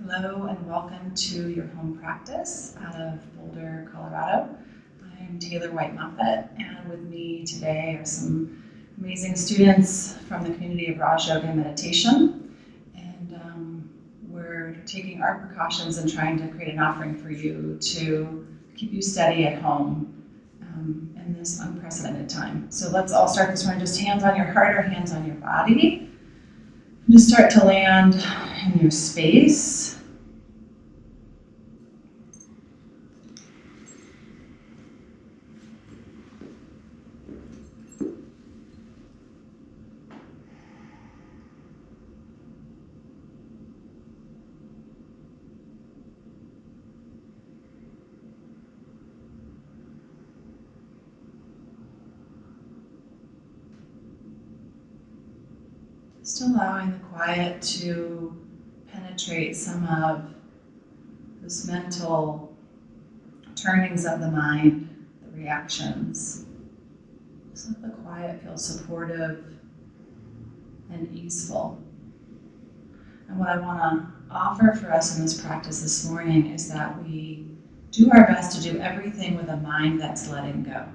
Hello and welcome to your home practice out of Boulder, Colorado. I'm Taylor White Moffitt, and with me today are some amazing students from the community of Raj Yoga and Meditation. And we're taking our precautions and trying to create an offering for you to keep you steady at home in this unprecedented time. So let's all start this morning, just hands on your heart or hands on your body. Just start to land in your space. Just allowing the quiet to penetrate some of those mental turnings of the mind, the reactions. Just let the quiet feel supportive and easeful. And what I want to offer for us in this practice this morning is that we do our best to do everything with a mind that's letting go.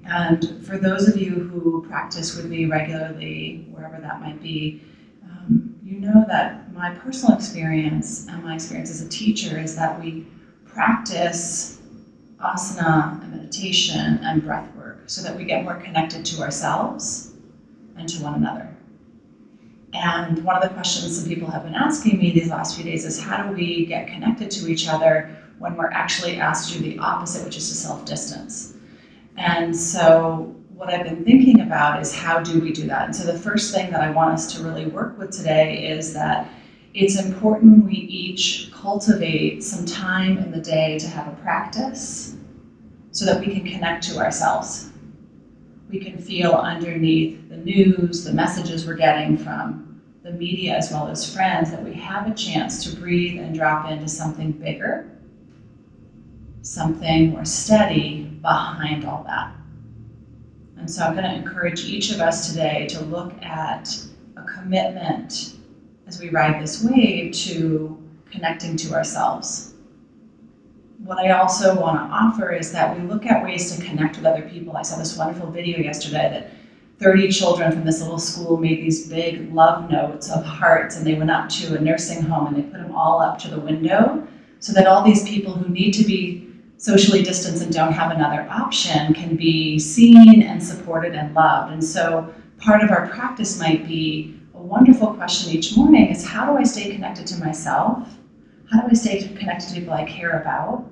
And for those of you who practice with me regularly, wherever that might be, you know that my personal experience and my experience as a teacher is that we practice asana and meditation and breath work so that we get more connected to ourselves and to one another. And one of the questions some people have been asking me these last few days is, how do we get connected to each other when we're actually asked to do the opposite, which is to self-distance? And so what I've been thinking about is, how do we do that? And so the first thing that I want us to really work with today is that it's important we each cultivate some time in the day to have a practice so that we can connect to ourselves. We can feel underneath the news, the messages we're getting from the media as well as friends, that we have a chance to breathe and drop into something bigger, something more steady behind all that. And so I'm going to encourage each of us today to look at a commitment as we ride this wave to connecting to ourselves. What I also want to offer is that we look at ways to connect with other people. I saw this wonderful video yesterday that 30 children from this little school made these big love notes of hearts, and they went up to a nursing home and they put them all up to the window so that all these people who need to be socially distanced and don't have another option can be seen and supported and loved. And so part of our practice might be a wonderful question each morning is, how do I stay connected to myself? How do I stay connected to people I care about,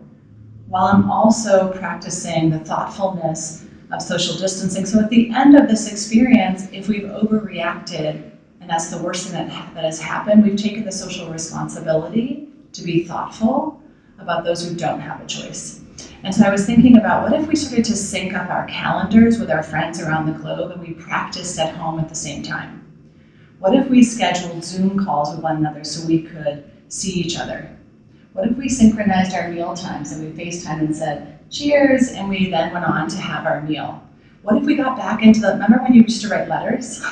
while I'm also practicing the thoughtfulness of social distancing? So at the end of this experience, if we've overreacted, and that's the worst thing that has happened, we've taken the social responsibility to be thoughtful about those who don't have a choice. And so I was thinking about, what if we started to sync up our calendars with our friends around the globe and we practiced at home at the same time? What if we scheduled Zoom calls with one another so we could see each other? What if we synchronized our meal times and we FaceTimed and said, cheers, and we then went on to have our meal? What if we got back into remember when you used to write letters?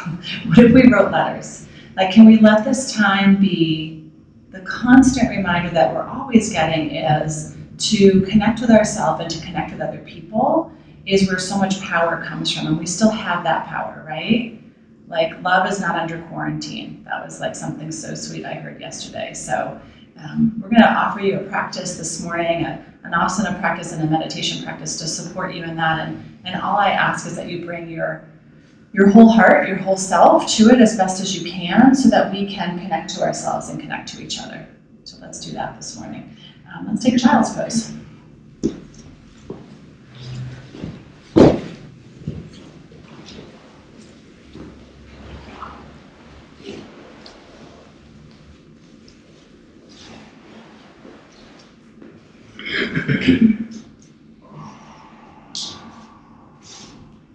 What if we wrote letters? Like, can we let this time be the constant reminder that we're always getting is to connect with ourselves and to connect with other people is where so much power comes from, and we still have that power, right? Like, love is not under quarantine. That was like something so sweet I heard yesterday. So we're going to offer you a practice this morning, an asana practice and a meditation practice to support you in that. And all I ask is that you bring your whole heart, your whole self to it as best as you can so that we can connect to ourselves and connect to each other. So let's do that this morning. Let's take a child's pose.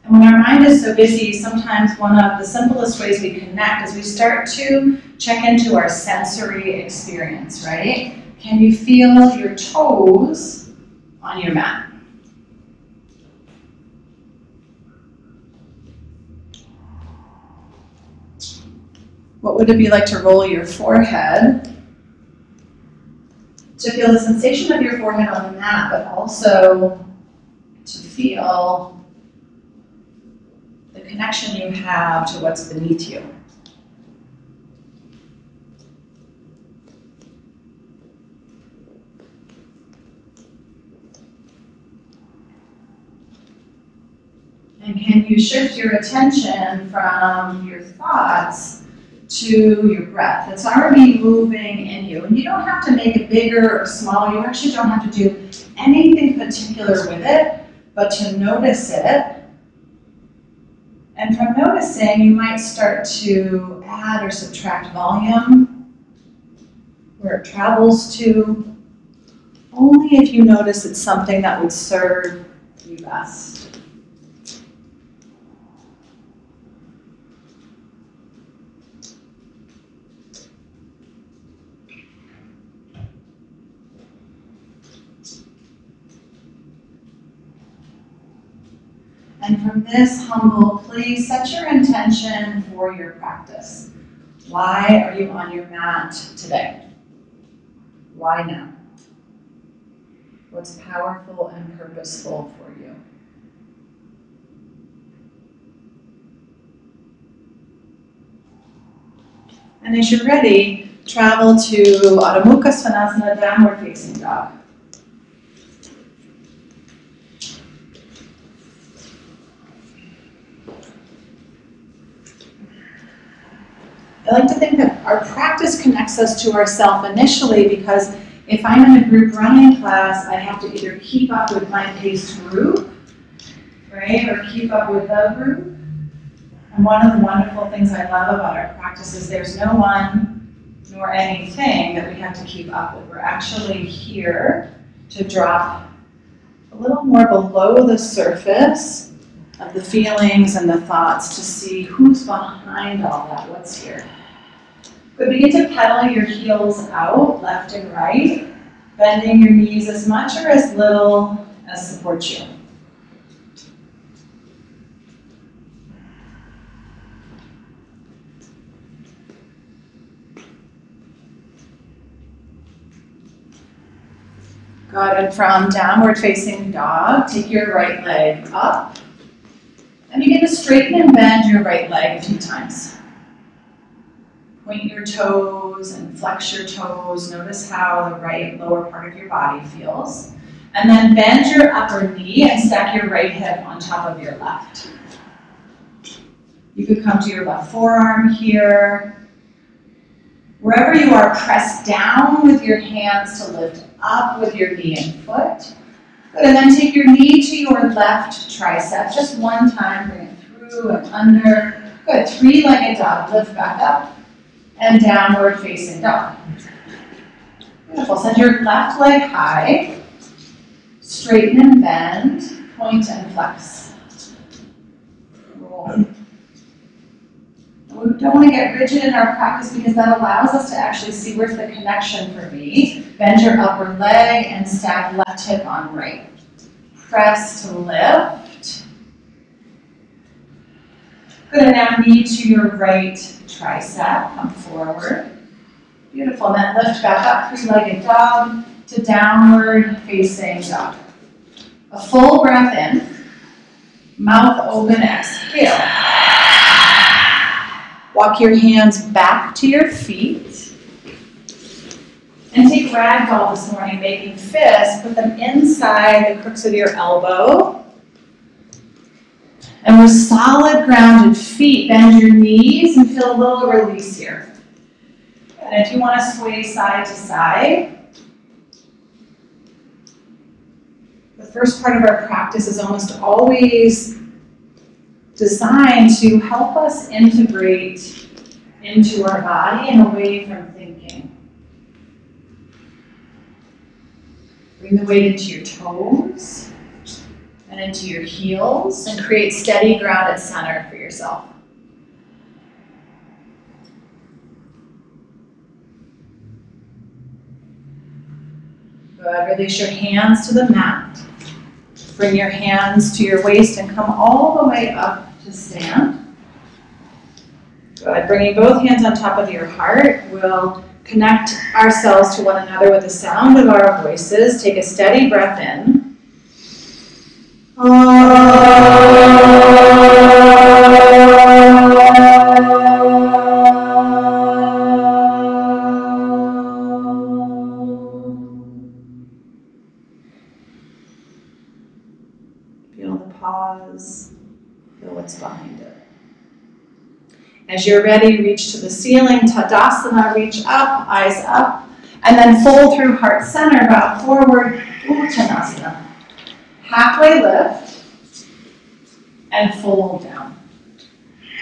And when our mind is so busy, sometimes one of the simplest ways we connect is we start to check into our sensory experience, right? Can you feel your toes on your mat? What would it be like to roll your forehead to feel the sensation of your forehead on the mat, but also to feel the connection you have to what's beneath you. And can you shift your attention from your thoughts to your breath? It's already moving in you. And you don't have to make it bigger or smaller. You actually don't have to do anything particular with it, but to notice it. And from noticing, you might start to add or subtract volume, where it travels to, only if you notice it's something that would serve you best. And from this humble place, set your intention for your practice. Why are you on your mat today? Why now? What's powerful and purposeful for you? And as you're ready, travel to Adho Mukha Svanasana, downward facing dog. I like to think that our practice connects us to ourself initially, because if I'm in a group running class, I have to either keep up with my paced group, right, or keep up with the group. And one of the wonderful things I love about our practice is there's no one nor anything that we have to keep up with. We're actually here to drop a little more below the surface of the feelings and the thoughts to see who's behind all that, what's here. But begin to pedal your heels out, left and right, bending your knees as much or as little as supports you. Good, and from downward facing dog, take your right leg up. And begin to straighten and bend your right leg a few times. Point your toes and flex your toes. Notice how the right lower part of your body feels. And then bend your upper knee and stack your right hip on top of your left. You could come to your left forearm here. Wherever you are, press down with your hands to lift up with your knee and foot. Good, and then take your knee to your left tricep. Just one time, bring it through and under. Good, three-legged dog. Lift back up and downward facing dog. Beautiful. Send your left leg high. Straighten and bend. Point and flex. Roll. We don't want to get rigid in our practice because that allows us to actually see where's the connection for me. Bend your upper leg and stack left hip on right. Press to lift. Good, and now knee to your right tricep. Come forward. Beautiful, and then lift back up, three-legged dog to downward facing dog. A full breath in. Mouth open, exhale. Walk your hands back to your feet. And take ragdoll this morning, making fists. Put them inside the crooks of your elbow. And with solid, grounded feet, bend your knees and feel a little release here. And if you want to sway side to side, the first part of our practice is almost always designed to help us integrate into our body and away from thinking. Bring the weight into your toes and into your heels and create steady, grounded center for yourself. Good. Release your hands to the mat. Bring your hands to your waist and come all the way up to stand. Good. Bringing both hands on top of your heart, we'll connect ourselves to one another with the sound of our voices. Take a steady breath in. Feel the pause. Feel what's behind it. As you're ready, reach to the ceiling, Tadasana, reach up, eyes up, and then fold through heart center, bow forward, Uttanasana. Halfway lift, and fold down.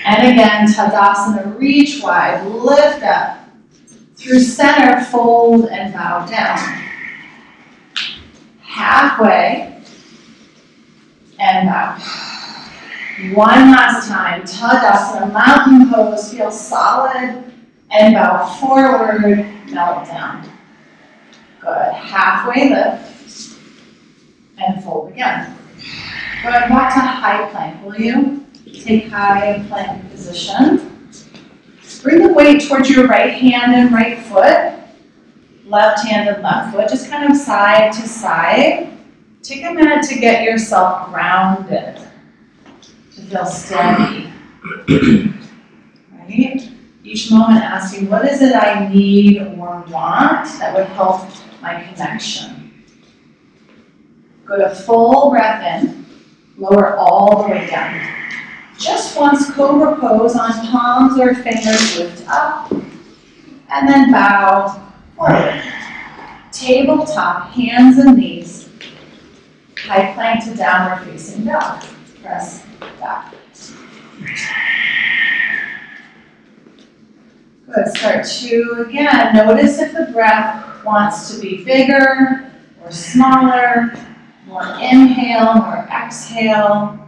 And again, Tadasana, reach wide, lift up, through center, fold and bow down. Halfway, and bow. One last time, Tadasana, mountain pose, feel solid, and bow forward, melt down. Good, halfway lift, and fold again. Good, walk to high plank, will you? Take high plank position. Bring the weight towards your right hand and right foot. Left hand and left foot, just kind of side to side. Take a minute to get yourself grounded. To feel steady, right? Each moment asking, what is it I need or want that would help my connection? Go to full breath in, lower all the way down. Just once, cobra pose on palms or fingers, lift up, and then bow forward. Tabletop, hands and knees, high plank to downward facing dog. Press back. Good, start to, again, notice if the breath wants to be bigger or smaller, more inhale, more exhale.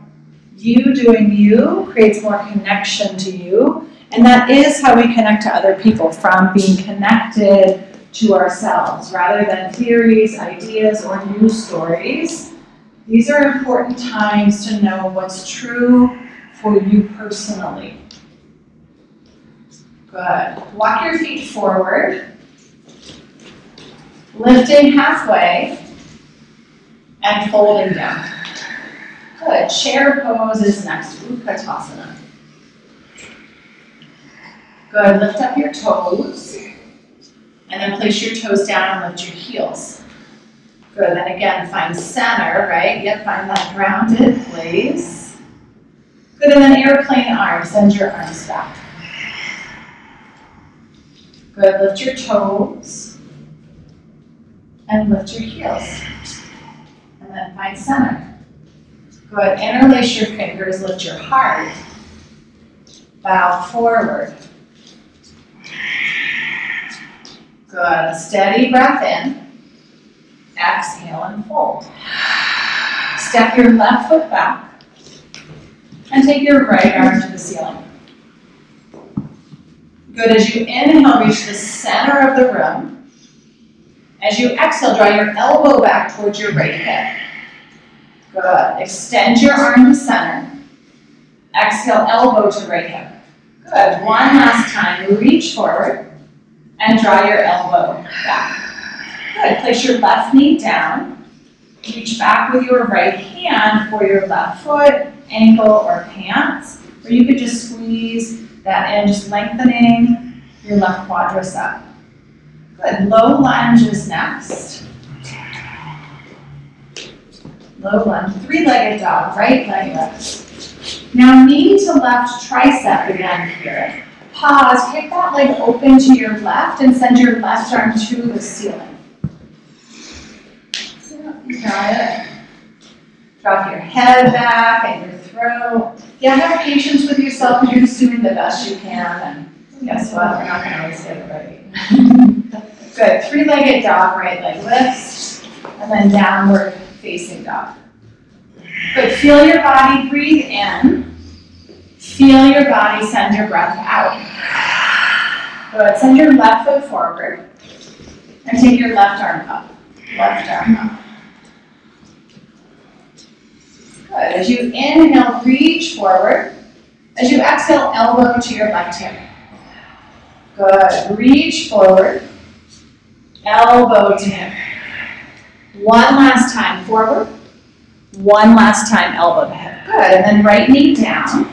You doing you creates more connection to you, and that is how we connect to other people, from being connected to ourselves, rather than theories, ideas, or news stories. These are important times to know what's true for you personally. Good. Walk your feet forward, lifting halfway, and folding down. Good. Chair pose is next, Uttanasana. Good. Lift up your toes, and then place your toes down and lift your heels. Good, then again, find center, right? Yep, find that grounded place. Good, and then airplane arms, send your arms back. Good, lift your toes, and lift your heels. And then find center. Good, interlace your fingers, lift your heart. Bow forward. Good, steady breath in. Exhale and fold. Step your left foot back and take your right arm to the ceiling. Good, as you inhale, reach the center of the room. As you exhale, draw your elbow back towards your right hip. Good, extend your arm to center. Exhale, elbow to right hip. Good, one last time, reach forward and draw your elbow back. Good, place your left knee down, reach back with your right hand for your left foot, ankle, or pants, or you could just squeeze that in, just lengthening your left quadricep. Good, low lunge is next. Low lunge, three-legged dog, right leg lift. Now knee to left tricep again here. Pause, kick that leg open to your left and send your left arm to the ceiling. Got it. Drop your head back and your throat. Yeah, have patience with yourself because you're just doing the best you can. And guess what? We're not going to always get it right. Good. Three-legged dog, right leg lifts, and then downward facing dog. Good. Feel your body breathe in. Feel your body send your breath out. Good. Send your left foot forward and take your left arm up. Left arm up. Good. As you inhale, reach forward. As you exhale, elbow to your left hip. Good. Reach forward. Elbow to hip. One last time forward. One last time elbow to hip. Good. And then right knee down.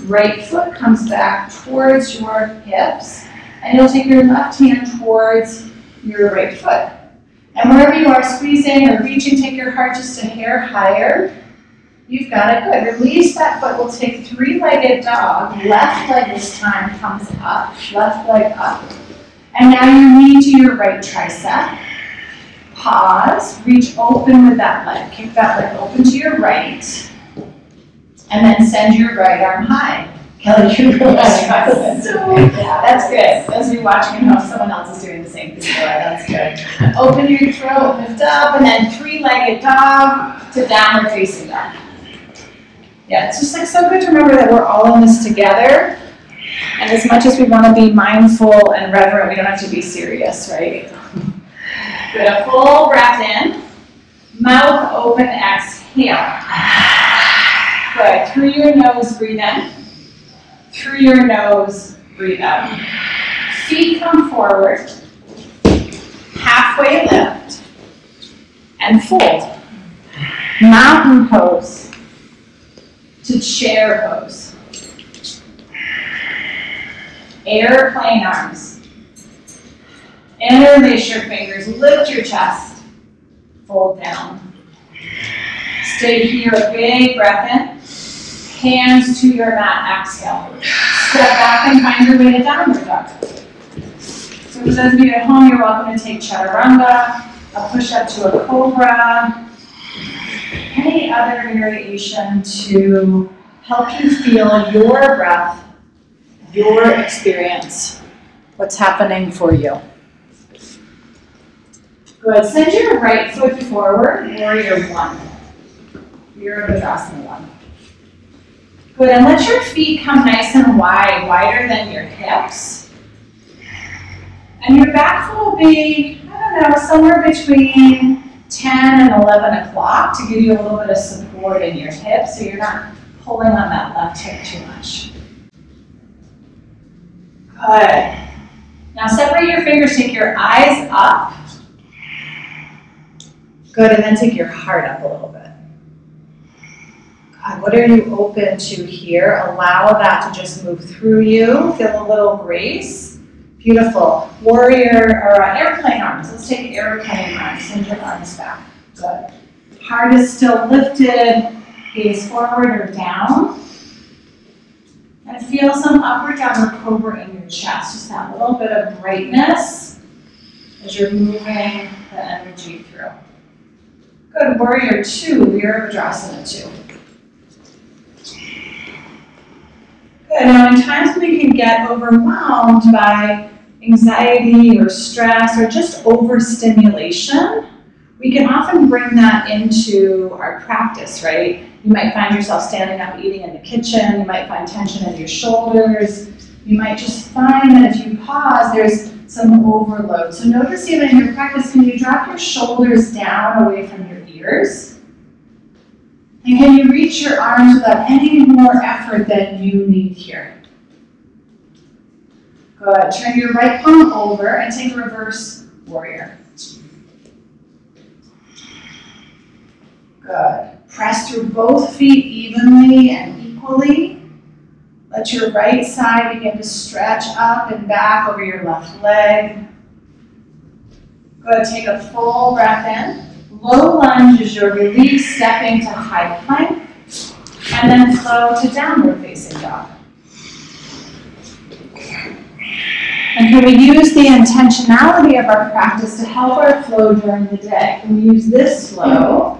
Right foot comes back towards your hips. And you'll take your left hand towards your right foot. And wherever you are squeezing or reaching, take your heart just a hair higher. You've got it. Good. Release that foot. We'll take three-legged dog. Left leg this time comes up. Left leg up. And now your knee to your right tricep. Pause. Reach open with that leg. Kick that leg open to your right. And then send your right arm high. Kelly, you're really struggling. Yeah, that's good. As you're watching at home, someone else is doing the same thing. That's good. Open your throat, lift up, and then three-legged dog to downward facing dog. Yeah, it's just like so good to remember that we're all in this together. And as much as we want to be mindful and reverent, we don't have to be serious, right? Good. A full breath in. Mouth open, exhale. Good. Through your nose, breathe in. Through your nose, breathe out. Feet come forward. Halfway lift. And fold. Mountain pose to chair pose. Airplane arms. Interlace your fingers. Lift your chest. Fold down. Stay here. A big breath in. Hands to your mat, exhale. Step back and find your way to downward dog. So for those of you at home, you're welcome to take chaturanga, a push-up to a cobra, any other variation to help you feel your breath, your experience, what's happening for you. Good. Send your right foot forward, warrior one. Virabhadrasana one. Good, and let your feet come nice and wide, wider than your hips. And your back foot will be, I don't know, somewhere between 10 and 11 o'clock to give you a little bit of support in your hips so you're not pulling on that left hip too much. Good. Now separate your fingers, take your eyes up. Good, and then take your heart up a little bit. God, what are you open to here? Allow that to just move through you. Feel a little grace. Beautiful. Warrior or airplane arms. Let's take airplane arms. Send your arms back. Good. Heart is still lifted. Gaze forward or down. And feel some upward downward cobra in your chest. Just that little bit of brightness as you're moving the energy through. Good. Warrior two. Virabhadrasana 2. Good. Now, in times when we can get overwhelmed by anxiety or stress or just overstimulation, we can often bring that into our practice, right? You might find yourself standing up eating in the kitchen. You might find tension in your shoulders. You might just find that if you pause, there's some overload. So notice even in your practice, can you drop your shoulders down away from your ears? And can you reach your arms without any more effort than you need here? Good. Turn your right palm over and take reverse warrior. Good. Press through both feet evenly and equally. Let your right side begin to stretch up and back over your left leg. Good. Take a full breath in. Low lunge is your release, stepping to high plank, and then flow to downward facing dog. And can we use the intentionality of our practice to help our flow during the day? Can we use this flow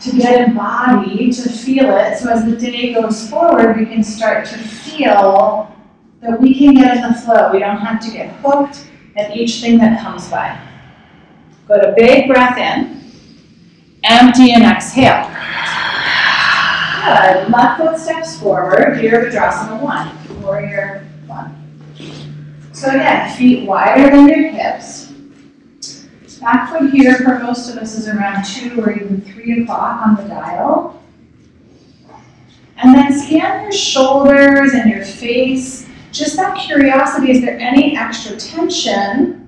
to get embodied, to feel it, so as the day goes forward, we can start to feel that we can get in the flow. We don't have to get hooked at each thing that comes by. Good, a big breath in, empty and exhale. Good, left foot steps forward, Virabhadrasana 1, warrior 1. So again, feet wider than your hips. Back foot here for most of us is around 2 or even 3 o'clock on the dial. And then scan your shoulders and your face just that curiosity, is there any extra tension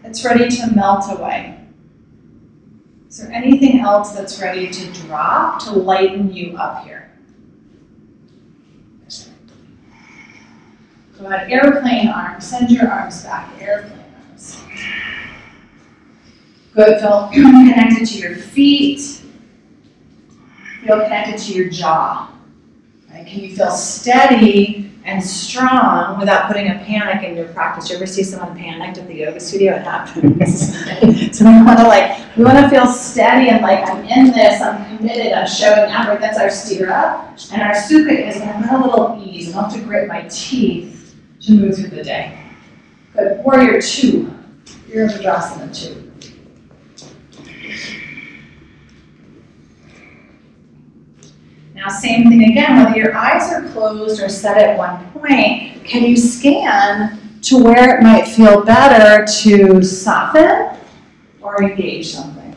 that's ready to melt away? Is there anything else that's ready to drop, to lighten you up here? Go ahead, airplane arms, send your arms back, airplane arms. Good, feel connected to your feet. Feel connected to your jaw. Right? Can you feel steady and strong without putting a panic in your practice? You ever see someone panicked at the yoga studio? It happens. So we want to feel steady and like, I'm in this, I'm committed, I'm showing effort. That's our sthira. And our sukha is, I'm a little ease. I don't have to grit my teeth to move through the day. Good. Warrior 2. Virabhadrasana 2. Now, same thing again, whether your eyes are closed or set at one point, can you scan to where it might feel better to soften or engage something?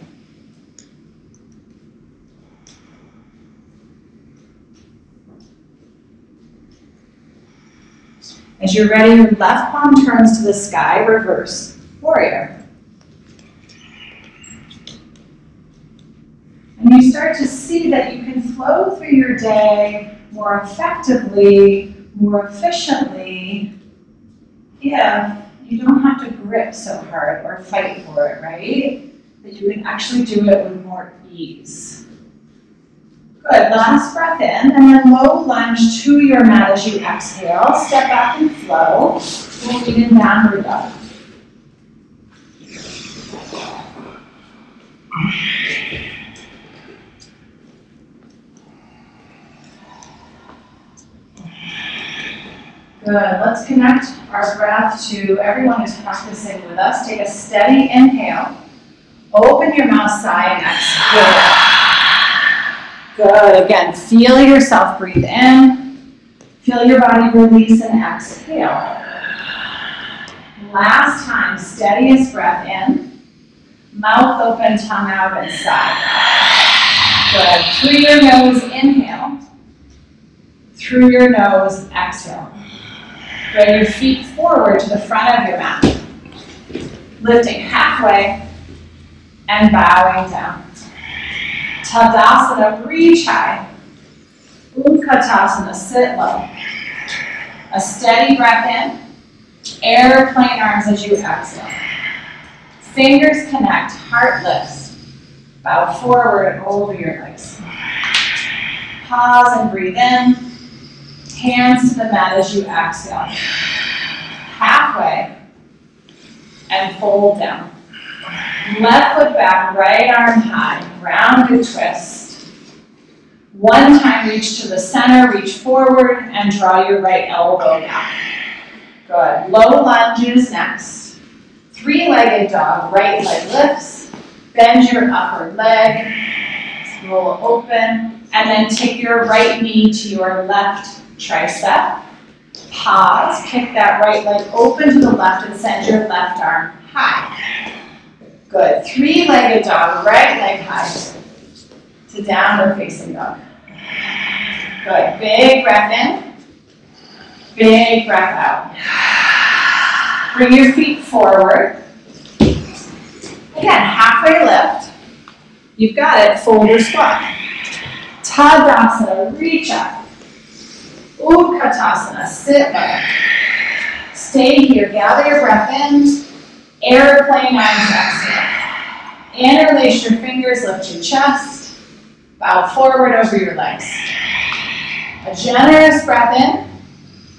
As you're ready, your left palm turns to the sky, reverse warrior. And you start to see that you can flow through your day more effectively, more efficiently, if you don't have to grip so hard or fight for it, right? That you can actually do it with more ease. Good, last breath in, and then low lunge to your mat as you exhale. Step back and flow. We'll begin downward dog. Good. Let's connect our breath to everyone who's practicing with us. Take a steady inhale. Open your mouth side and exhale. Good. Again, feel yourself breathe in. Feel your body release and exhale. Last time, steadiest breath in. Mouth open, tongue out, and sigh. Good. Through your nose, inhale. Through your nose, exhale. Bring your feet forward to the front of your mat. Lifting halfway and bowing down. Tadasana, reach high. Utkatasana, sit low. A steady breath in. Airplane arms as you exhale. Fingers connect, heart lifts. Bow forward and over your legs. Pause and breathe in. Hands to the mat as you exhale. Halfway and fold down. Left foot back, right arm high, rounded twist. One time reach to the center, reach forward and draw your right elbow down. Good. Low lunges next. Three-legged dog, right leg lifts. Bend your upper leg. Roll open. And then take your right knee to your left tricep. Pause, kick that right leg open to the left and send your left arm high. Good. Three-legged dog, right leg high to downward facing dog. Good. Big breath in. Big breath out. Bring your feet forward. Again, halfway lift. You've got it. Fold or squat. Tadasana, reach up. Utkatasana, sit low. Stay here, gather your breath in. Airplane arms, exhale. Interlace your fingers, lift your chest. Bow forward over your legs. A generous breath in.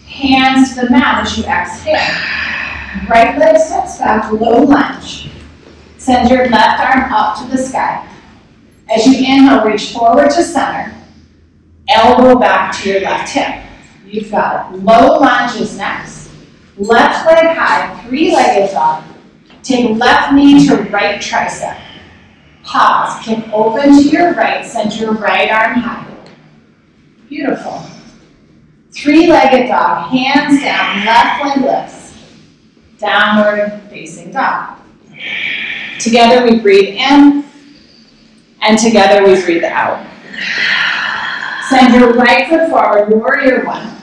Hands to the mat as you exhale. Right leg steps back, low lunge. Send your left arm up to the sky. As you inhale, reach forward to center. Elbow back to your left hip. You've got it. Low lunge is next. Left leg high, three-legged dog. Take left knee to right tricep. Pause, kick open to your right, send your right arm high. Beautiful. Three-legged dog, hands down, left leg lifts. Downward facing dog. Together we breathe in, and together we breathe out. Send your right foot forward, warrior one.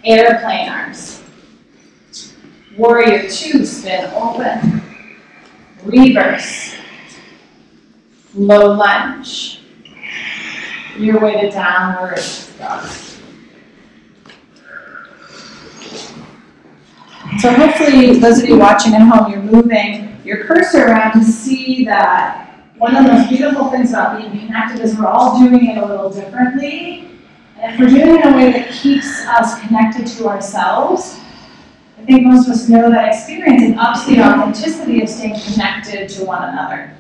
Airplane arms. Warrior two, spin open. Reverse. Low lunge. Your way to downward dog. So hopefully, those of you watching at home, you're moving your cursor around to see that one of the most beautiful things about being connected is we're all doing it a little differently. And if we're doing it in a way that keeps us connected to ourselves, I think most of us know that experience and ups the authenticity of staying connected to one another.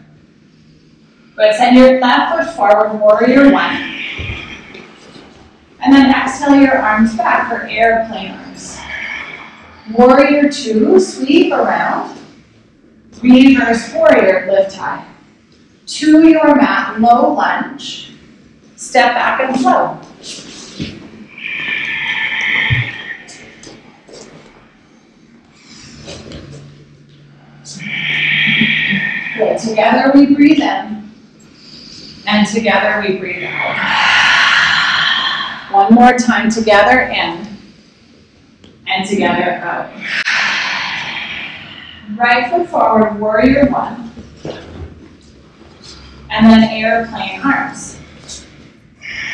But send your left foot forward, warrior one. And then exhale your arms back for airplane arms. Warrior two, sweep around. Reverse warrior, lift high. To your mat, low lunge. Step back and flow. Good. Together we breathe in. And together we breathe out. One more time, together in. And together out. Right foot forward, warrior one. And then airplane arms.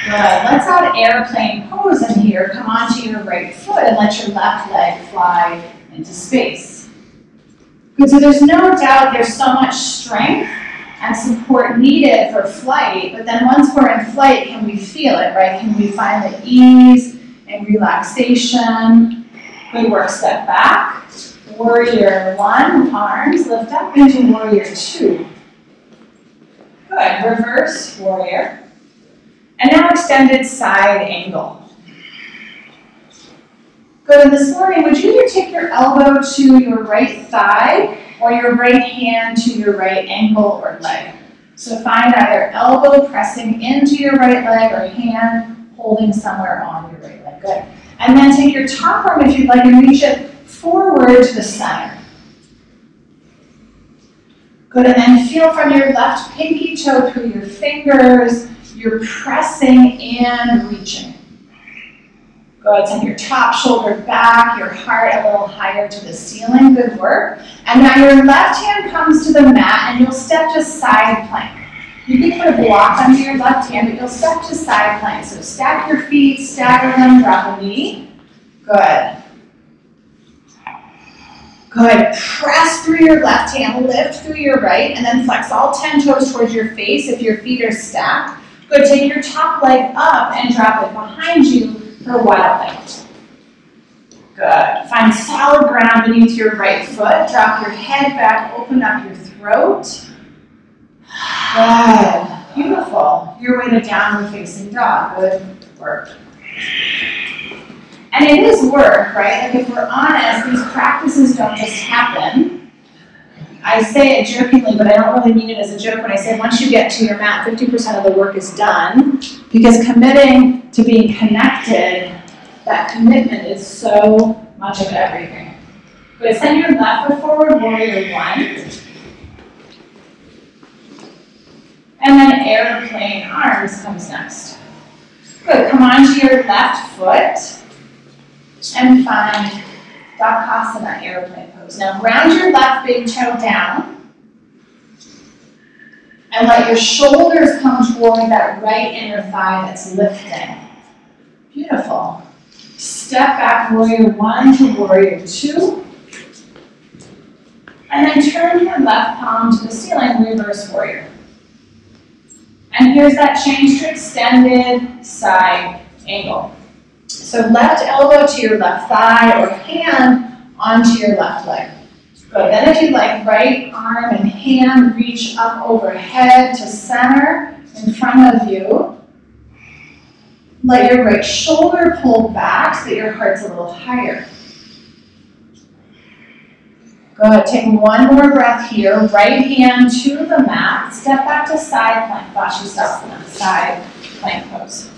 Good. Let's add airplane pose in here. Come onto your right foot and let your left leg fly into space. Good. So there's no doubt there's so much strength and support needed for flight, but then once we're in flight, can we feel it, right? Can we find the ease and relaxation? Good work. Step back. Warrior one, arms lift up into warrior two. Good. Reverse warrior. And now extended side angle. Good. And this morning, would you either take your elbow to your right thigh or your right hand to your right ankle or leg? So find either elbow pressing into your right leg or hand holding somewhere on your right leg. Good. And then take your top arm, if you'd like, and reach it forward to the center. Good, and then feel from your left pinky toe through your fingers, you're pressing and reaching. Good, send your top shoulder back, your heart a little higher to the ceiling, good work. And now your left hand comes to the mat and you'll step to side plank. You can put a block under your left hand, but you'll step to side plank. So stack your feet, stagger them, drop a knee. Good. Good. Press through your left hand, lift through your right, and then flex all 10 toes towards your face if your feet are stacked. Good. Take your top leg up and drop it behind you for wild leg. Good. Find solid ground beneath your right foot. Drop your head back, open up your throat. Good. Beautiful. Your way to downward facing dog. Good work. And it is work, right? Like if we're honest, these practices don't just happen. I say it jokingly, but I don't really mean it as a joke when I say once you get to your mat, 50% of the work is done. Because committing to being connected, that commitment is so much of everything. Good. Send your left foot forward, warrior one. And then airplane arms comes next. Good. Come onto your left foot and find Tadasana, airplane pose. Now ground your left big toe down and let your shoulders come toward that right inner thigh that's lifting. Beautiful. Step back, warrior one to warrior two. And then turn your left palm to the ceiling, reverse warrior. And here's that change to extended side angle. So left elbow to your left thigh or hand onto your left leg. Good. Then if you'd like, right arm and hand reach up overhead to center in front of you. Let your right shoulder pull back so that your heart's a little higher. Good. Take one more breath here. Right hand to the mat. Step back to side plank. Vinyasa, side plank pose.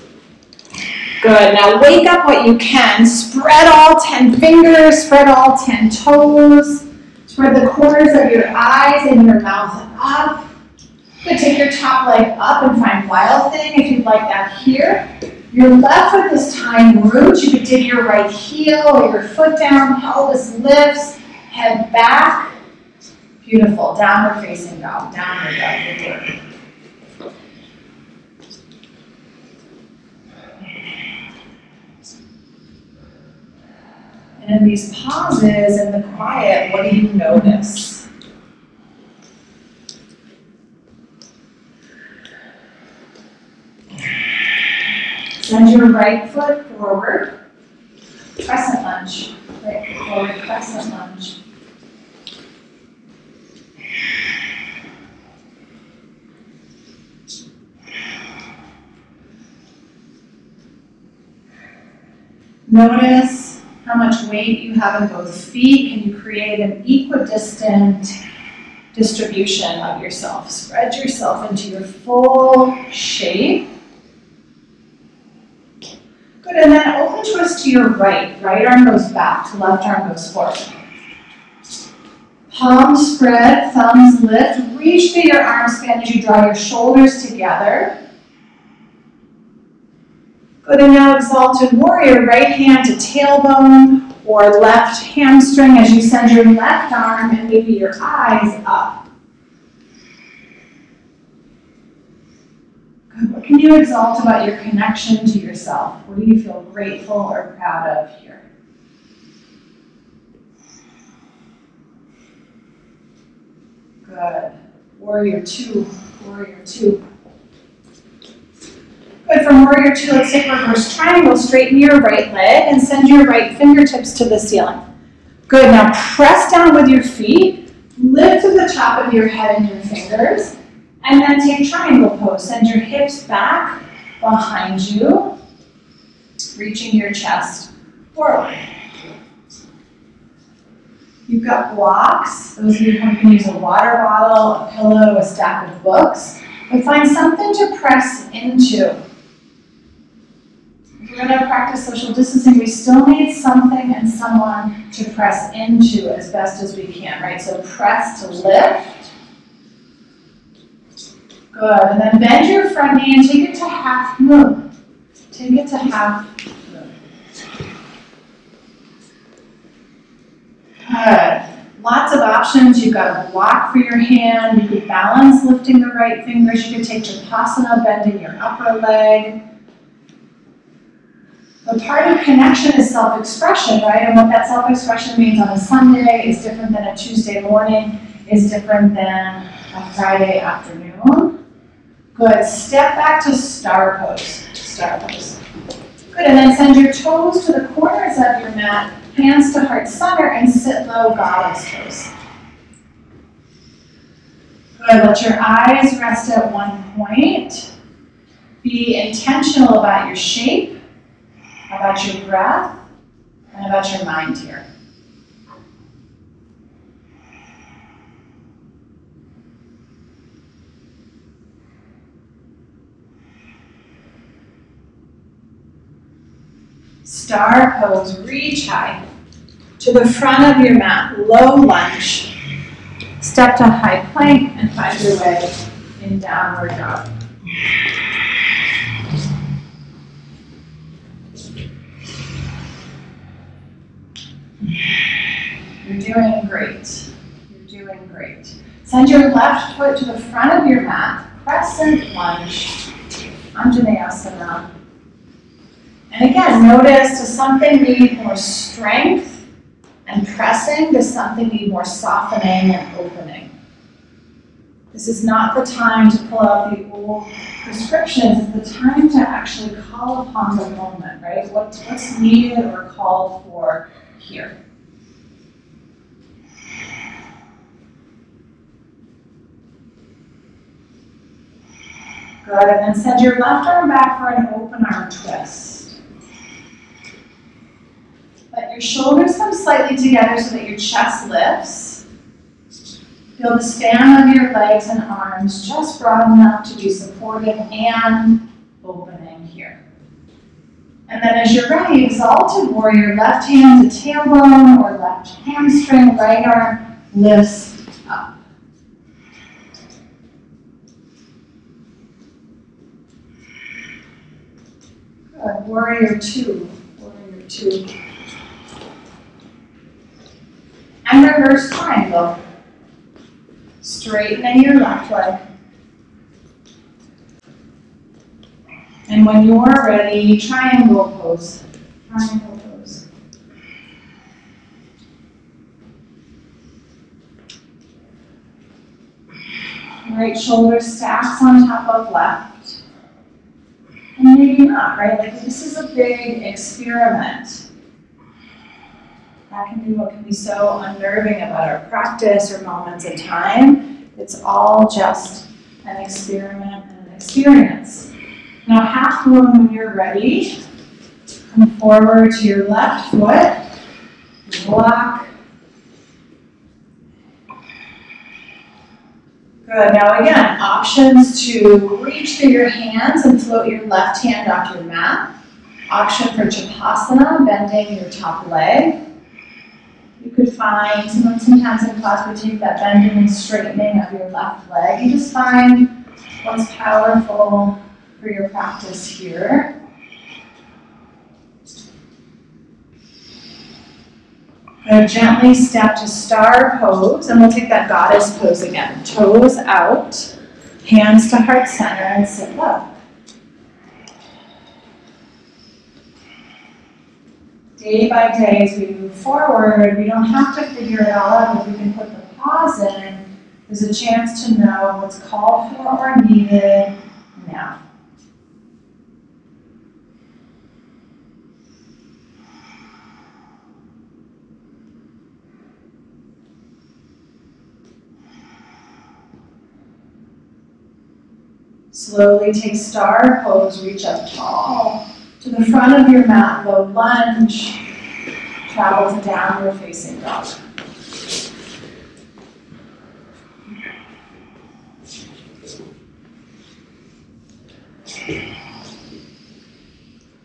Good. Now wake up what you can. Spread all 10 fingers. Spread all 10 toes. Spread the corners of your eyes and your mouth up. Good. Take your top leg up and find wild thing if you'd like that here. Your left foot this time roots. You could dig your right heel or your foot down, pelvis lifts, head back. Beautiful. Downward facing dog. Downward dog. Good work. And in these pauses, in the quiet, what do you notice? Send your right foot forward. Crescent lunge. Right foot forward, crescent lunge. Notice how much weight you have in both feet. Can you create an equidistant distribution of yourself? Spread yourself into your full shape. Good, and then open twist to your right. Right arm goes back, left arm goes forward. Palms spread, thumbs lift. Reach through your arm span as you draw your shoulders together. Good, and now exalted warrior, right hand to tailbone or left hamstring as you send your left arm and maybe your eyes up. Good, what can you exalt about your connection to yourself? What do you feel grateful or proud of here? Good, warrior two, warrior two. Good, from warrior two, let's take reverse triangle. Straighten your right leg and send your right fingertips to the ceiling. Good, now press down with your feet, lift to the top of your head and your fingers, and then take triangle pose. Send your hips back behind you, reaching your chest forward. You've got blocks. Those of you who can use a water bottle, a pillow, a stack of books, but find something to press into. If we're going to practice social distancing, we still need something and someone to press into as best as we can, right? So press to lift. Good, and then bend your front knee and take it to half moon. Take it to half moon. Good. Lots of options. You've got a block for your hand. You could balance lifting the right fingers. You could take Tadasana, bending your upper leg. But part of connection is self-expression, right? And what that self-expression means on a Sunday is different than a Tuesday morning, is different than a Friday afternoon. Good. Step back to star pose. Star pose. Good. And then send your toes to the corners of your mat, hands to heart center, and sit low, goddess pose. Good. Let your eyes rest at one point. Be intentional about your shape, about your breath, and about your mind here. Star pose, reach high. To the front of your mat, low lunge. Step to high plank and find your way in downward dog. You're doing great. You're doing great. Send your left foot to the front of your mat, crescent lunge, Vinyasa. And again, notice, does something need more strength and pressing? Does something need more softening and opening? This is not the time to pull out the old prescriptions. It's the time to actually call upon the moment, right? What's needed or called for here? Good, and then send your left arm back for an open arm twist. Let your shoulders come slightly together so that your chest lifts. Feel the span of your legs and arms just broad enough to be supportive and opening here. And then as you're ready, exalted warrior, left hand to tailbone or left hamstring, right arm lifts up. Good. Warrior two. Warrior two. And reverse triangle. Straightening your left leg. And when you're ready, triangle pose. Triangle pose. Right shoulder stacks on top of left. And maybe not, right? Like this is a big experiment. That can be what can be so unnerving about our practice or moments in time. It's all just an experiment and an experience. Now half moon when you're ready. Come forward to your left foot. Block. Good. Now again, options to reach through your hands and float your left hand off your mat. Option for Tadasana, bending your top leg. You could find, sometimes in class we take that bending and straightening of your left leg. You just find what's powerful for your practice here. Gently step to star pose, and we'll take that goddess pose again. Toes out, hands to heart center, and sit low. Day by day as we move forward, we don't have to figure it all out. If we can put the pause in, there's a chance to know what's called for or needed now. Slowly take star pose, reach up tall to the front of your mat, low lunge, travel to downward facing dog.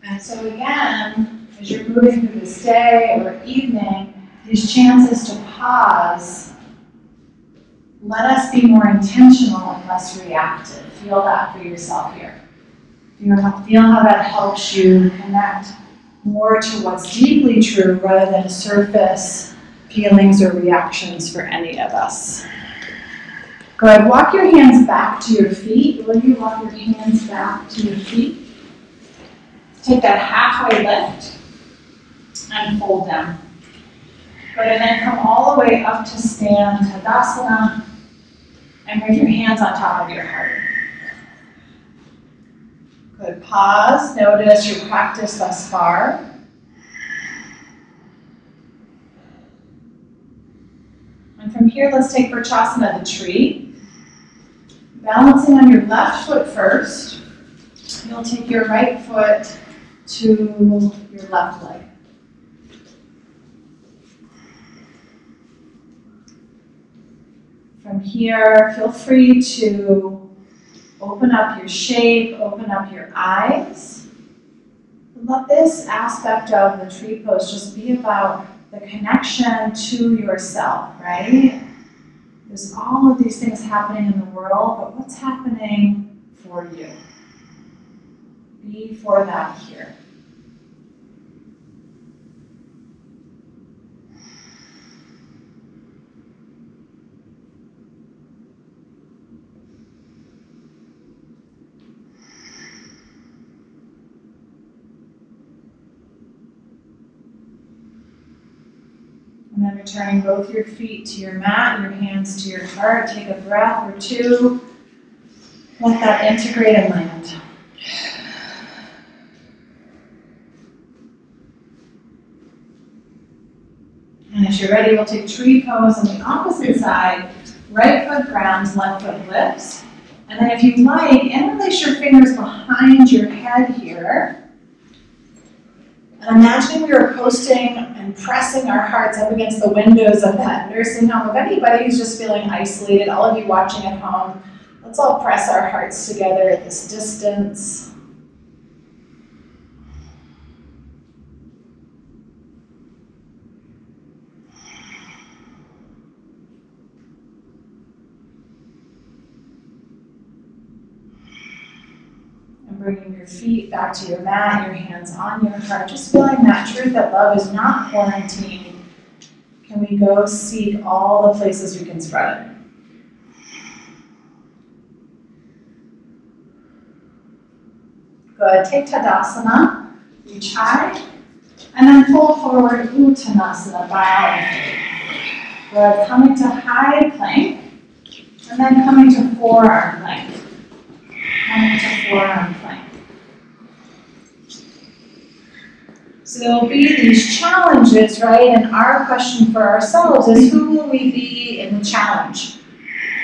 And so again, as you're moving through this day or evening, these chances to pause, let us be more intentional and less reactive. Feel that for yourself here. Feel how that helps you connect more to what's deeply true rather than surface feelings or reactions for any of us. Go ahead, walk your hands back to your feet. Will you walk your hands back to your feet? Take that halfway lift and fold down. Good, and then come all the way up to stand Tadasana and bring your hands on top of your heart. Good, pause, notice your practice thus far. And from here, let's take Vrksasana, the tree. Balancing on your left foot first, you'll take your right foot to your left leg. From here, feel free to open up your shape, open up your eyes. Let this aspect of the tree pose just be about the connection to yourself, right? There's all of these things happening in the world, but what's happening for you? Be for that here. And then returning both your feet to your mat, your hands to your heart. Take a breath or two. Let that integrate and land. And as you're ready, we'll take tree pose on the opposite side. Right foot grounds, left foot lifts. And then if you'd like, interlace your fingers behind your head here. And imagining we were posting and pressing our hearts up against the windows of that nursing home. If anybody who's just feeling isolated, all of you watching at home, let's all press our hearts together at this distance. And bringing your feet back to your mat, your hands on your heart, just feeling that truth that love is not quarantined. Can we go seek all the places we can spread it? Good. Take Tadasana, reach high, and then fold forward, Uttanasana, bow and fold. Good. Coming to high plank, and then coming to forearm plank. Coming to forearm plank. So there'll be these challenges, right? And our question for ourselves is, who will we be in the challenge?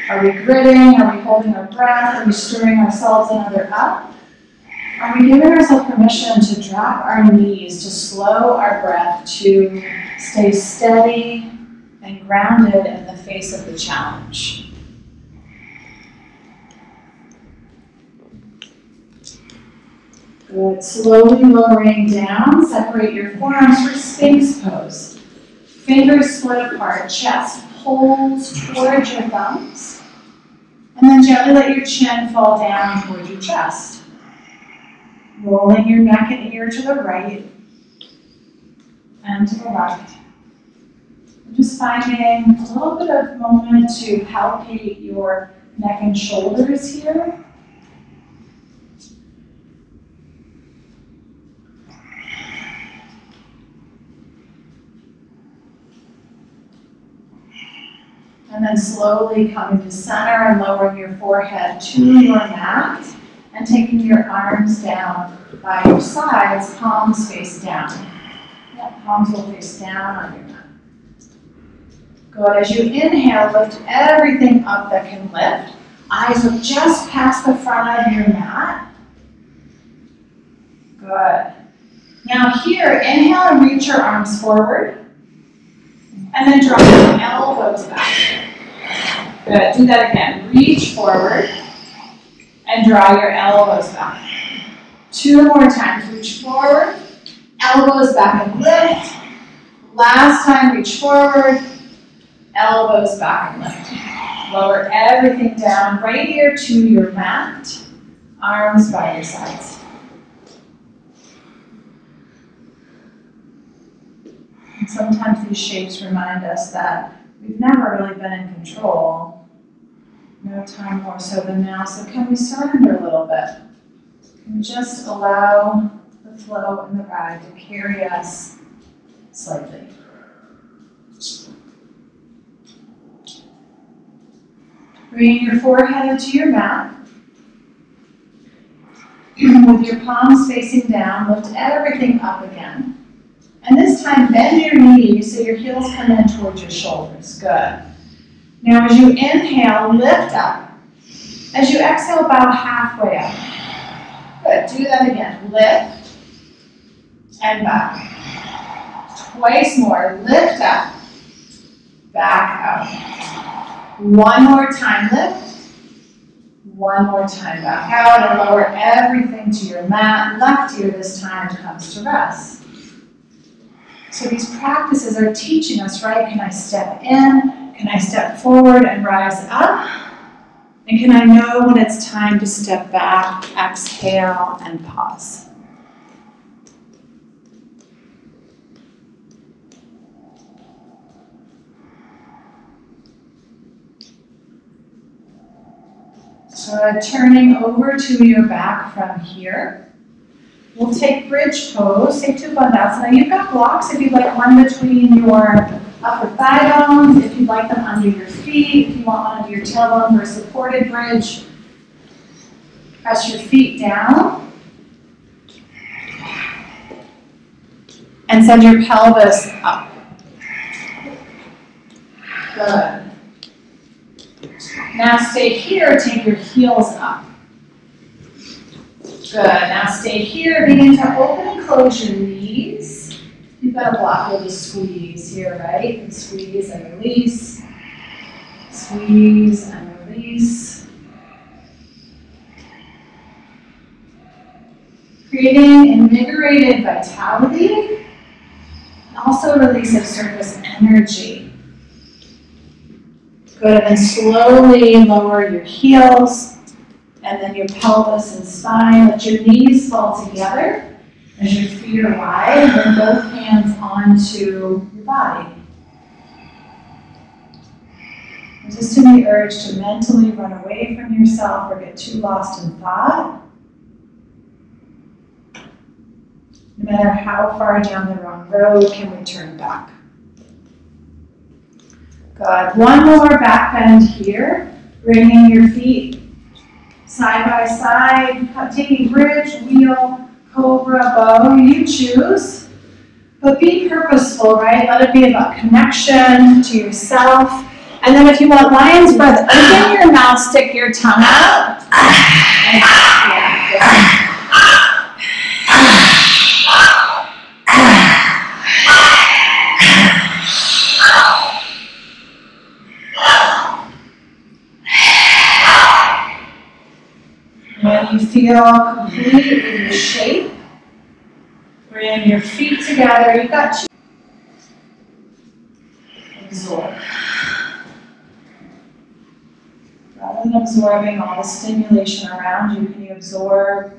Are we gritting? Are we holding our breath? Are we stirring ourselves another up? Are we giving ourselves permission to drop our knees, to slow our breath, to stay steady and grounded in the face of the challenge? Good. Slowly lowering down, separate your forearms for Sphinx Pose. Fingers split apart, chest pulls towards your thumbs, and then gently let your chin fall down towards your chest. Rolling your neck and ear to the right and to the left. And just finding a little bit of moment to palpate your neck and shoulders here. And then slowly coming to center and lowering your forehead to your mat. And taking your arms down by your sides, palms face down. Yep, palms will face down on your mat. Good. As you inhale, lift everything up that can lift. Eyes look just past the front of your mat. Good. Now here, inhale and reach your arms forward. And then drop your elbows back. Good. Do that again. Reach forward. And draw your elbows back. 2 more times. Reach forward, elbows back and lift. Last time, reach forward, elbows back and lift. Lower everything down right here to your mat. Arms by your sides. And sometimes these shapes remind us that we've never really been in control. No time more so than now. So can we surrender a little bit? Can we just allow the flow and the ride to carry us slightly? Bringing your forehead to your mat. With your palms facing down, lift everything up again. And this time, bend your knees so your heels come in towards your shoulders. Good. Now as you inhale, lift up. As you exhale, bow halfway up. Good. Do that again. Lift and bow. Twice more. Lift up. Back out. One more time. Lift. One more time. Back out and lower everything to your mat. Left ear this time comes to rest. So these practices are teaching us, right? Can I step in? Can I step forward and rise up? And can I know when it's time to step back, exhale, and pause? So turning over to your back from here. We'll take bridge pose, take Tadasana. You've got blocks if you'd like one between your upper thigh bones, if you'd like them under your feet, if you want one under your tailbone for a supported bridge. Press your feet down. And send your pelvis up. Good. Now stay here, take your heels up. Good. Now stay here, begin to open and close your knees. You've got a block, you'll just squeeze here, right? And squeeze and release. Squeeze and release. Creating invigorated vitality and also release of surface energy. Good, and then slowly lower your heels and then your pelvis and spine. Let your knees fall together as your feet are wide. Bring both hands onto your body. Resisting the urge to mentally run away from yourself or get too lost in thought. No matter how far down the wrong road, can we turn back? Good. One more back bend here. Bringing your feet side by side. Taking bridge, wheel, cobra, bow. You choose. But be purposeful, right? Let it be about connection to yourself. And then if you want lion's breath, open your mouth, stick your tongue out. When you feel complete in your shape, bring your feet together. You've got two. Absorb. Rather than absorbing all the stimulation around you, can you absorb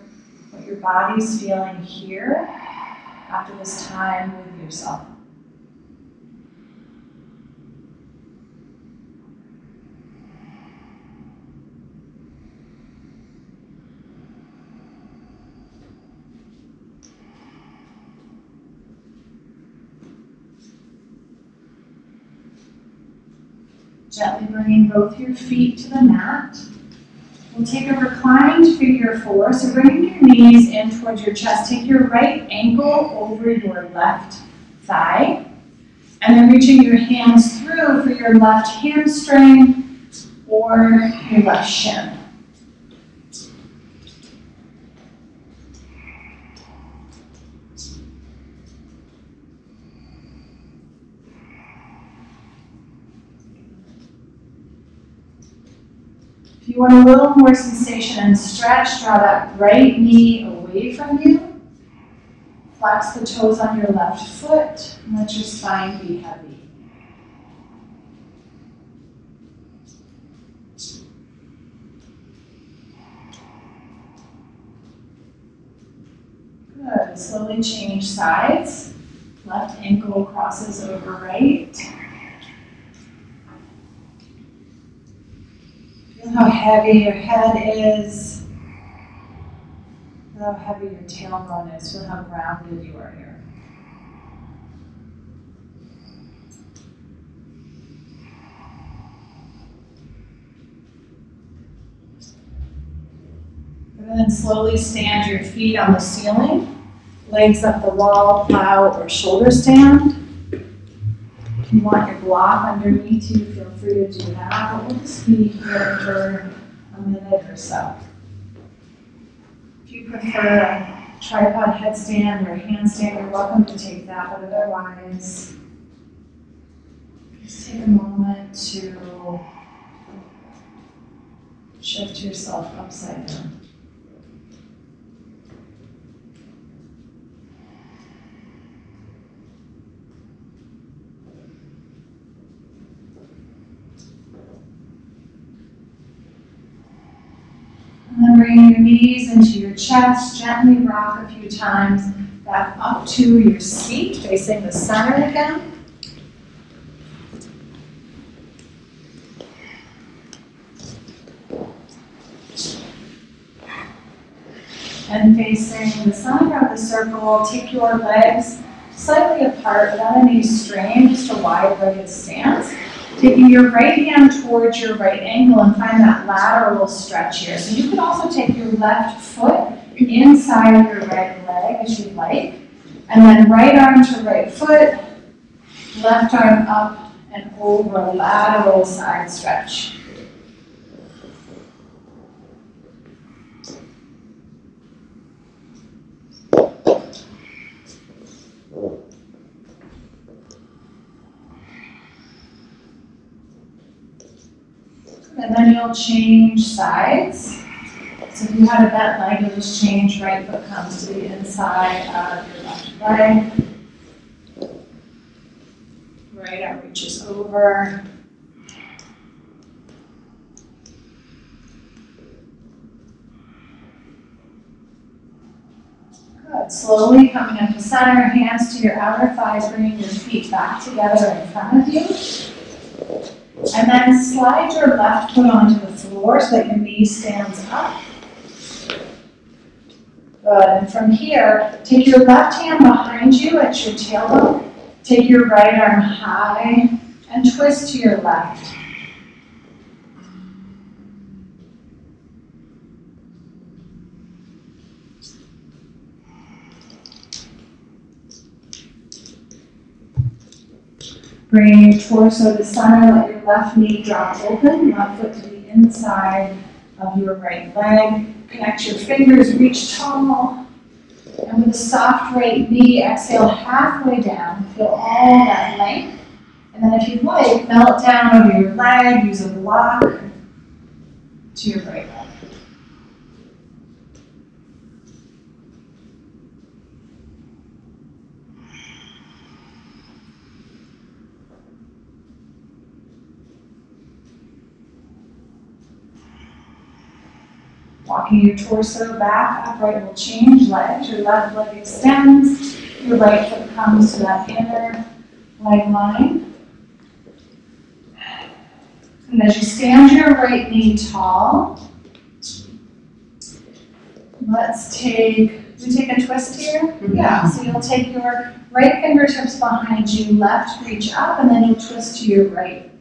what your body's feeling here after this time with yourself? Gently bringing both your feet to the mat. We'll take a reclined figure four. So bringing your knees in towards your chest. Take your right ankle over your left thigh. And then reaching your hands through for your left hamstring or your left shin. If you want a little more sensation and stretch, draw that right knee away from you. Flex the toes on your left foot and let your spine be heavy. Good. Slowly change sides. Left ankle crosses over right. Feel how heavy your head is. Feel how heavy your tailbone is. Feel how grounded you are here. And then slowly stand your feet on the ceiling. Legs up the wall, plow, or shoulder stand. If you want your block underneath you, feel free to do that. But we'll just be here for a minute or so. If you prefer a tripod headstand or handstand, you're welcome to take that. But otherwise, just take a moment to shift yourself upside down. And then bring your knees into your chest, gently rock a few times back up to your seat, facing the center again. And facing the center of the circle, take your legs slightly apart without any strain, just a wide-legged stance. Taking your right hand towards your right ankle and find that lateral stretch here. So you can also take your left foot inside your right leg as you'd like. And then right arm to right foot, left arm up and over, lateral side stretch. And then you'll change sides. So if you had a bent leg, you'll just change. Right foot comes to the inside of your left leg. Right arm reaches over. Good. Slowly coming up to center, hands to your outer thighs, bringing your feet back together in front of you. And then slide your left foot onto the floor so that your knee stands up. Good. And from here, take your left hand behind you at your tailbone. Take your right arm high and twist to your left. Bring your torso to center, let your left knee drop open, left foot to the inside of your right leg. Connect your fingers, reach tall. And with a soft right knee, exhale halfway down. Feel all that length. And then if you'd like, melt down over your leg, use a block to your right leg. Walking your torso back, upright will change legs. Your left leg extends, your right foot comes to that inner leg line. And as you stand your right knee tall, let's take a twist here? Mm-hmm. Yeah, so you'll take your right fingertips behind you, left reach up, and then you'll twist to your right.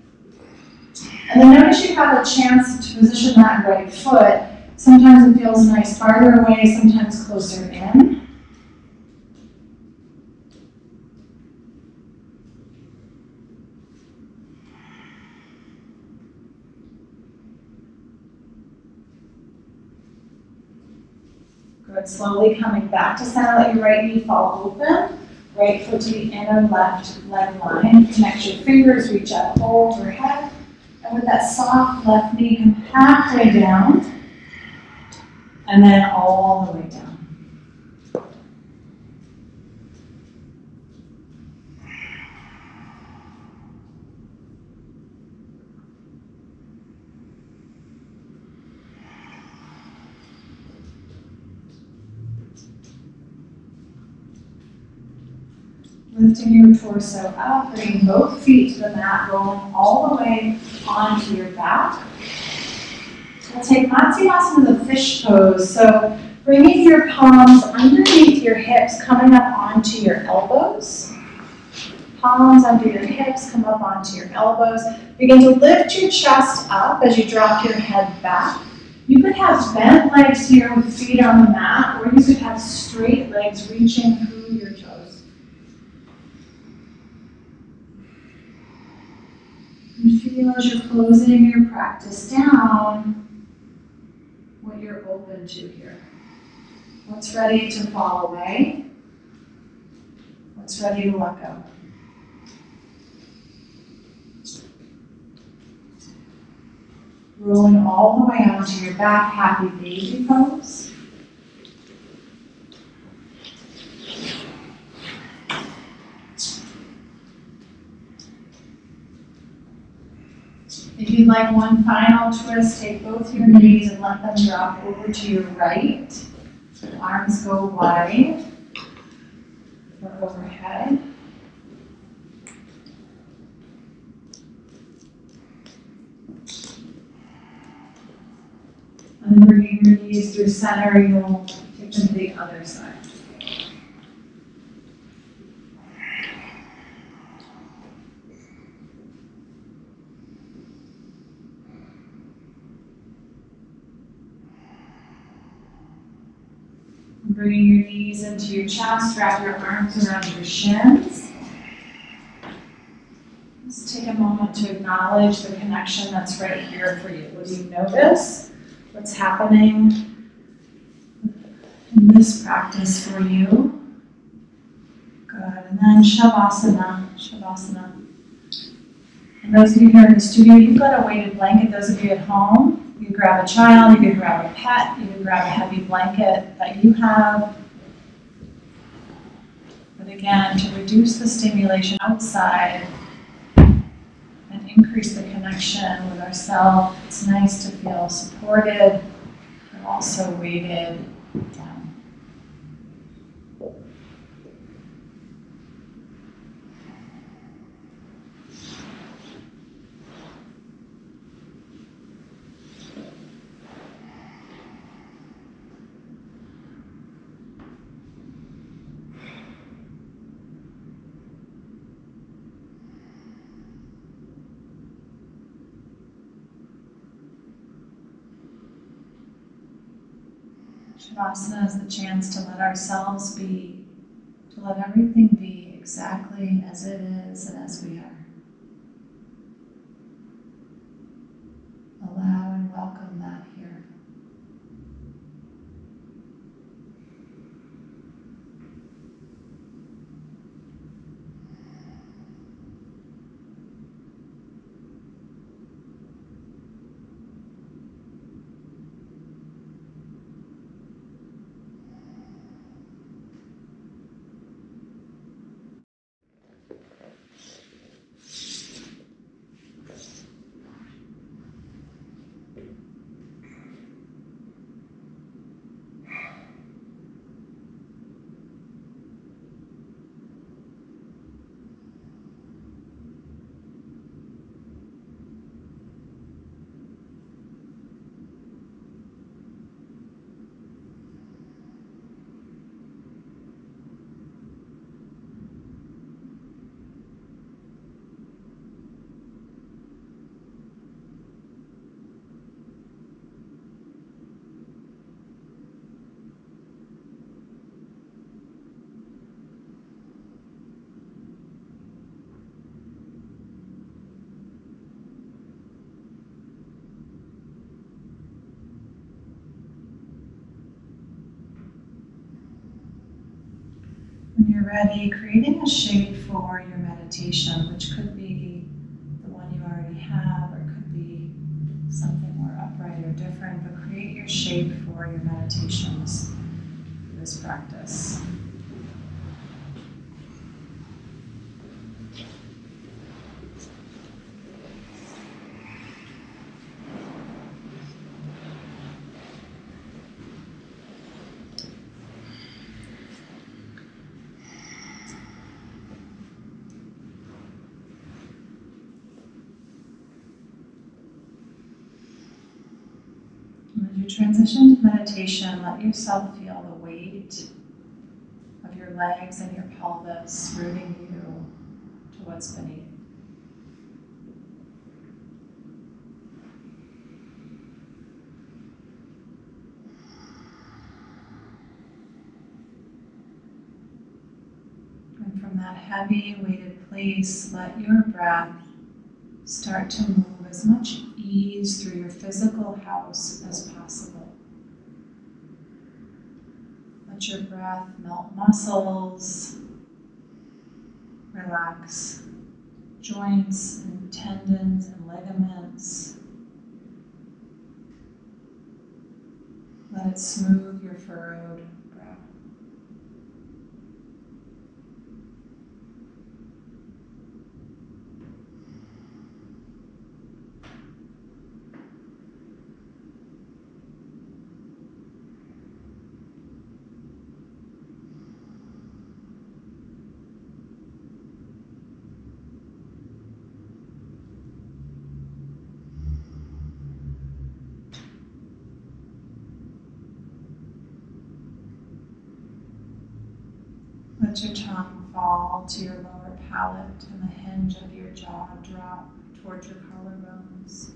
And then notice you have a chance to position that right foot. Sometimes it feels nice farther away, sometimes closer in. Good, slowly coming back to center, let your right knee fall open. Right foot to the inner left leg line. Connect your fingers, reach up overhead. And with that soft left knee, come halfway down. And then all the way down. Lifting your torso up, bringing both feet to the mat, rolling all the way onto your back. We'll take Matsyasana, the fish pose. So bringing your palms underneath your hips, coming up onto your elbows. Palms under your hips, come up onto your elbows. Begin to lift your chest up as you drop your head back. You could have bent legs here with feet on the mat, or you could have straight legs reaching through your toes. And feel as you're closing your practice down, what you're open to here. What's ready to fall away? What's ready to let go? Rolling all the way onto your back, happy baby pose. If you'd like one final twist, take both your knees and let them drop over to your right. Arms go wide or overhead. And then bringing your knees through center, you'll take them to the other side. Bringing your knees into your chest, wrap your arms around your shins. Just take a moment to acknowledge the connection that's right here for you. What do you notice? What's happening in this practice for you? Good. And then Shavasana. Shavasana. And those of you here in the studio, you've got a weighted blanket. Those of you at home, you can grab a child, you can grab a pet, you can grab a heavy blanket that you have. But again, to reduce the stimulation outside and increase the connection with ourselves, it's nice to feel supported, but also weighted down. Tadasana is the chance to let ourselves be, to let everything be exactly as it is and as we are. Allow and welcome that here. When you're ready, creating a shape for your meditation, which could be the one you already have, or could be something more upright or different, but create your shape for your meditations for this practice. As you transition to meditation, let yourself feel the weight of your legs and your pelvis rooting you to what's beneath. And from that heavy, weighted place, let your breath start to move as much ease through your physical house as possible. Let your breath melt muscles, relax joints and tendons and ligaments. Let it smooth your furrowed brow. Let your tongue fall to your lower palate and the hinge of your jaw drop towards your collarbones.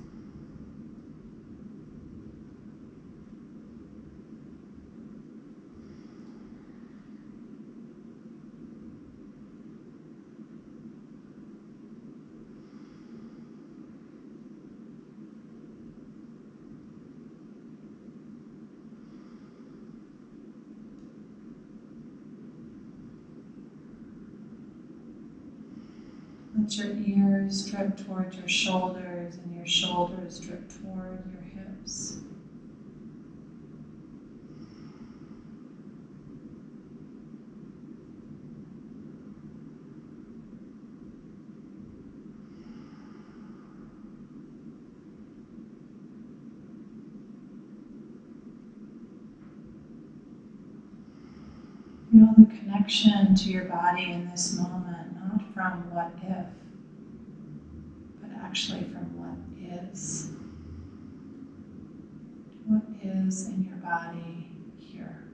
Let your ears drip toward your shoulders and your shoulders drip toward your hips. Feel the connection to your body in this moment, not from what if, but actually from what is. What is in your body here?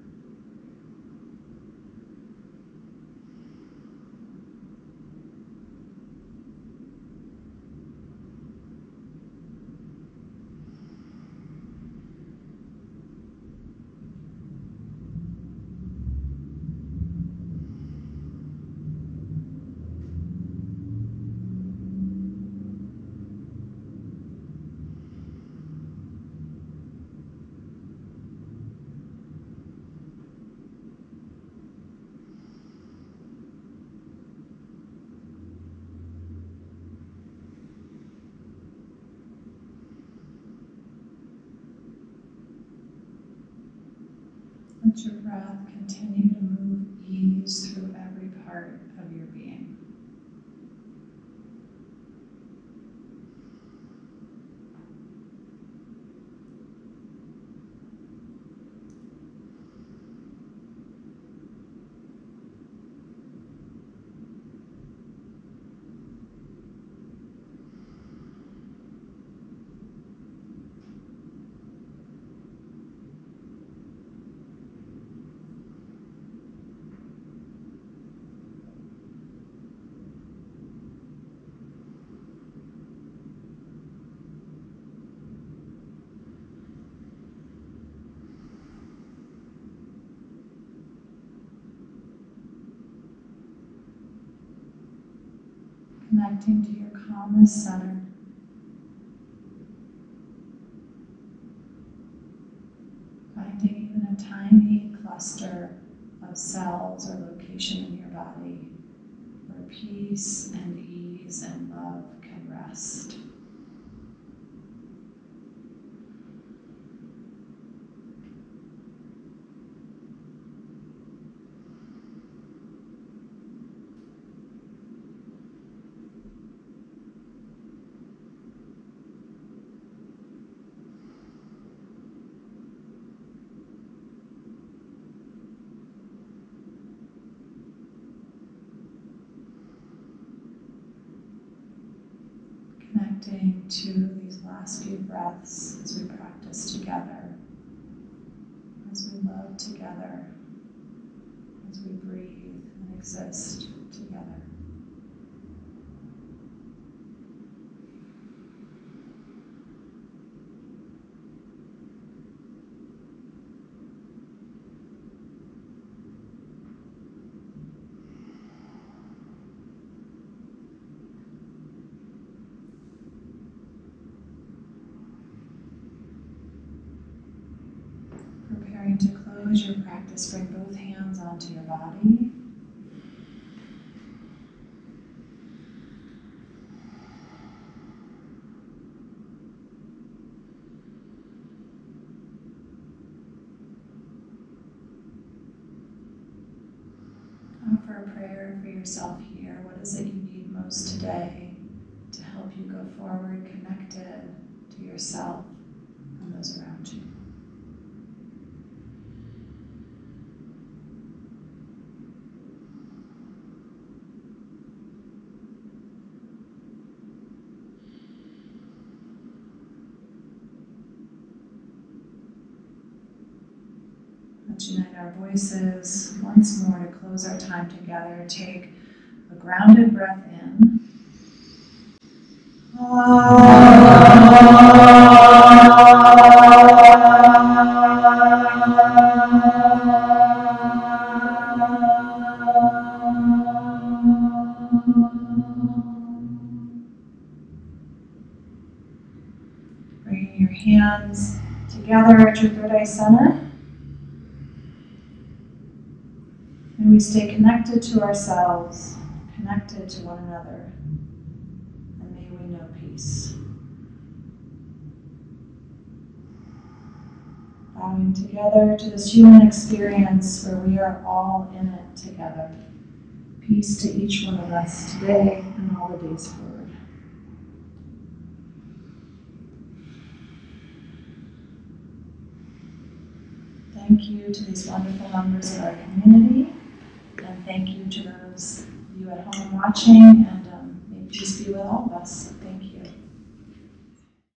Let your breath continue to move ease through every part of your being. Connecting to your calmest center. Finding even a tiny cluster of cells or location in your body where peace and ease and love can rest. Connecting to these last few breaths as we practice together, as we love together, as we breathe and exist together. Preparing to close your practice, bring both hands onto your body. Offer a prayer for yourself here. What is it you need most today to help you go forward, connected to yourself and those around you? Let's unite our voices once more to close our time together. Take a grounded breath in. Bringing your hands together at your third eye center. And we stay connected to ourselves, connected to one another, and may we know peace. Bowing together to this human experience where we are all in it together. Peace to each one of us today and all the days forward. Thank you to these wonderful members of our community. And thank you to those of you at home watching, and may peace be with all of us.